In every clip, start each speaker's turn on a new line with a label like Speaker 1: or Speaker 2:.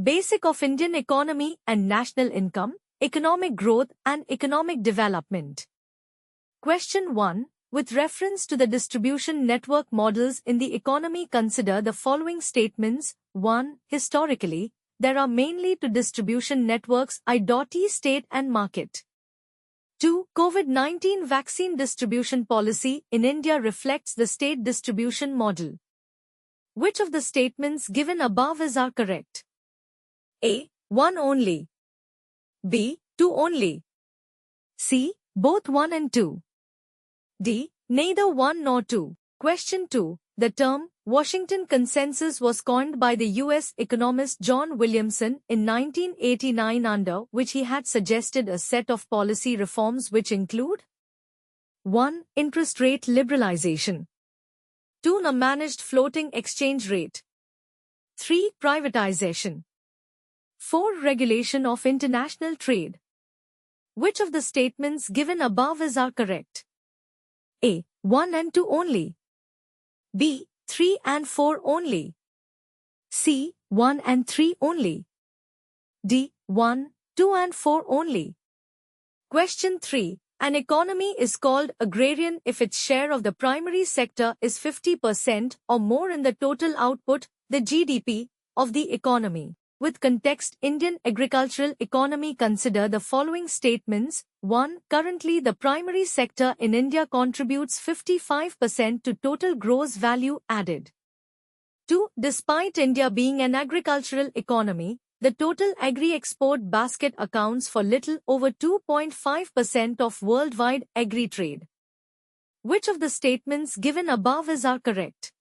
Speaker 1: Basic of Indian economy and national income, economic growth and economic development. Question 1. With reference to the distribution network models in the economy, consider the following statements. 1. Historically, there are mainly two distribution networks, i.e. state and market. 2. COVID-19 vaccine distribution policy in India reflects the state distribution model. Which of the statements given above are correct? A. 1 only. B. 2 only. C. Both 1 and 2. D. Neither 1 nor 2. Question 2. The term Washington Consensus was coined by the U.S. economist John Williamson in 1989, under which he had suggested a set of policy reforms which include 1. Interest rate liberalization. 2. A managed floating exchange rate. 3. Privatization. 4. Regulation of international trade. Which of the statements given above are correct? A. 1 and 2 only. B. 3 and 4 only. C. 1 and 3 only. D. 1, 2 and 4 only. Question 3. An economy is called agrarian if its share of the primary sector is 50% or more in the total output, the GDP, of the economy. With context, Indian agricultural economy, consider the following statements. 1. Currently the primary sector in India contributes 55% to total gross value added. 2. Despite India being an agricultural economy, the total agri-export basket accounts for little over 2.5% of worldwide agri-trade. Which of the statements given above are correct?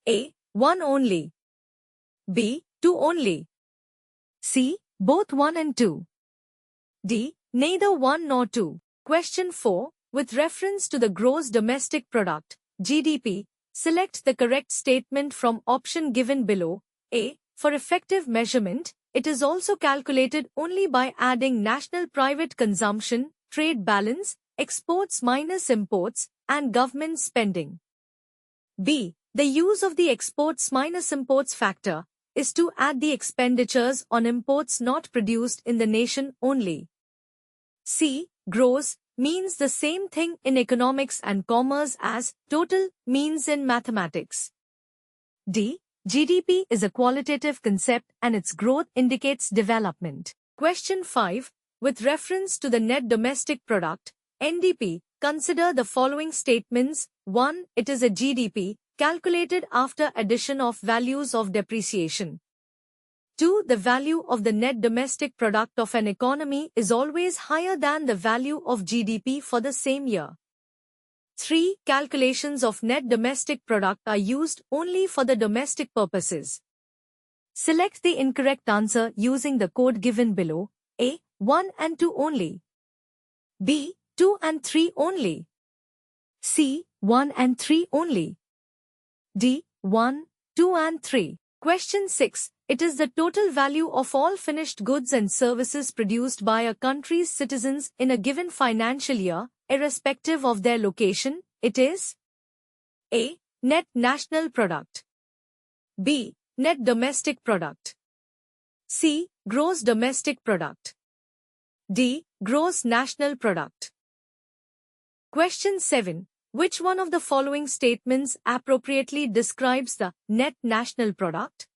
Speaker 1: A. 1 only. B. 2 only. C. Both 1 and 2. D. Neither 1 nor 2. Question 4. With reference to the gross domestic product, GDP, select the correct statement from option given below. A. For effective measurement, it is also calculated only by adding national private consumption, trade balance, exports minus imports, and government spending. B. The use of the exports minus imports factor is to add the expenditures on imports not produced in the nation only. C. Gross means the same thing in economics and commerce as total means in mathematics. D. GDP is a qualitative concept and its growth indicates development. Question 5. With reference to the net domestic product, NDP, consider the following statements. 1. It is a GDP calculated after addition of values of depreciation. 2. The value of the net domestic product of an economy is always higher than the value of GDP for the same year. 3. Calculations of net domestic product are used only for the domestic purposes. Select the incorrect answer using the code given below. A. 1 and 2 only. B. 2 and 3 only. C. 1 and 3 only. D. 1, 2 and 3. Question 6. It is the total value of all finished goods and services produced by a country's citizens in a given financial year, irrespective of their location. It is A. Net national product. B. Net domestic product. C. Gross domestic product. D. Gross national product. Question 7. Which one of the following statements appropriately describes the net national product?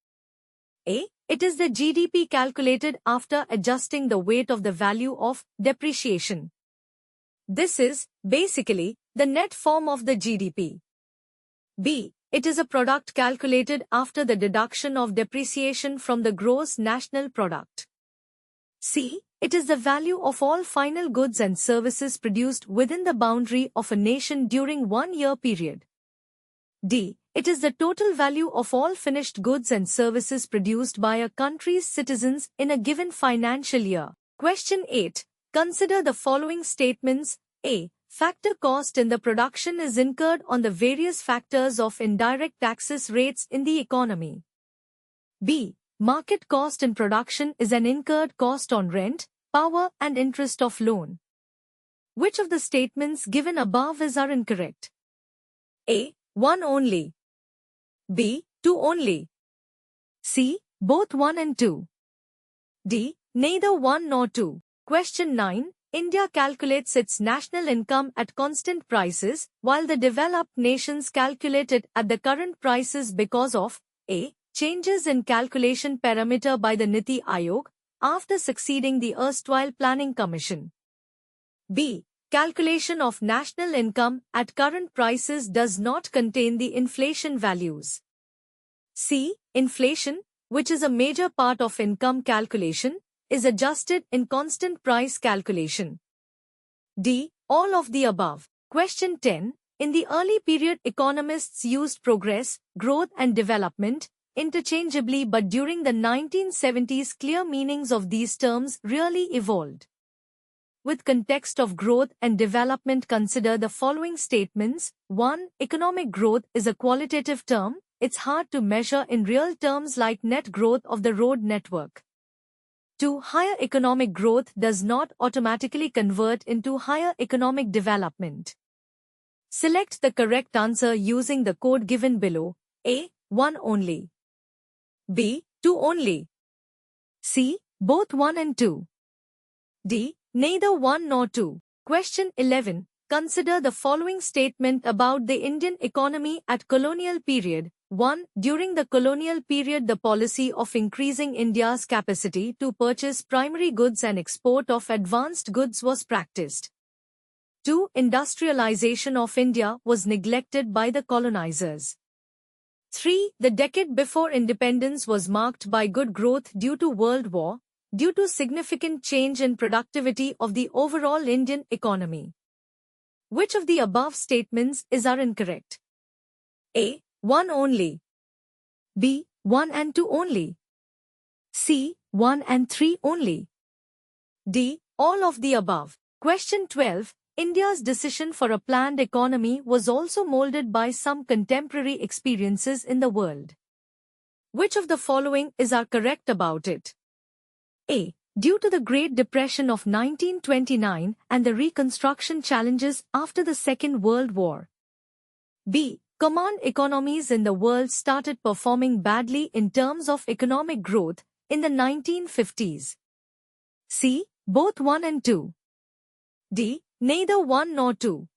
Speaker 1: A. It is the GDP calculated after adjusting the weight of the value of depreciation. This is, basically, the net form of the GDP. B. It is a product calculated after the deduction of depreciation from the gross national product. C. It is the value of all final goods and services produced within the boundary of a nation during 1 year period. D. It is the total value of all finished goods and services produced by a country's citizens in a given financial year. Question 8. Consider the following statements. A. Factor cost in the production is incurred on the various factors of indirect taxes rates in the economy. B. Market cost in production is an incurred cost on rent, power and interest of loan. Which of the statements given above are incorrect? A. 1 only. B. 2 only. C. Both 1 and 2. D. Neither 1 nor 2. Question 9. India calculates its national income at constant prices, while the developed nations calculate it at the current prices because of A. Changes in calculation parameter by the Niti Aayog, after succeeding the erstwhile Planning Commission. B. Calculation of national income at current prices does not contain the inflation values. C. Inflation, which is a major part of income calculation, is adjusted in constant price calculation. D. All of the above. Question 10. In the early period, economists used progress, growth and development interchangeably, but during the 1970s clear meanings of these terms really evolved. With context of growth and development, consider the following statements. 1. Economic growth is a qualitative term. It's hard to measure in real terms like net growth of the road network. 2. Higher economic growth does not automatically convert into higher economic development. Select the correct answer using the code given below. A. 1 only. B. 2 only. C. Both 1 and 2. D. Neither 1 nor 2. Question 11. Consider the following statement about the Indian economy at colonial period. 1. During the colonial period, the policy of increasing India's capacity to purchase primary goods and export of advanced goods was practiced. 2. Industrialization of India was neglected by the colonizers. 3. The decade before independence was marked by good growth due to World War, due to significant change in productivity of the overall Indian economy. Which of the above statements are incorrect? A. 1 only. B. 1 and 2 only. C. 1 and 3 only. D. All of the above. Question 12. India's decision for a planned economy was also molded by some contemporary experiences in the world. Which of the following are correct about it? A. Due to the Great Depression of 1929 and the reconstruction challenges after the Second World War. B. Command economies in the world started performing badly in terms of economic growth in the 1950s. C. Both 1 and 2. D. Neither 1 nor 2.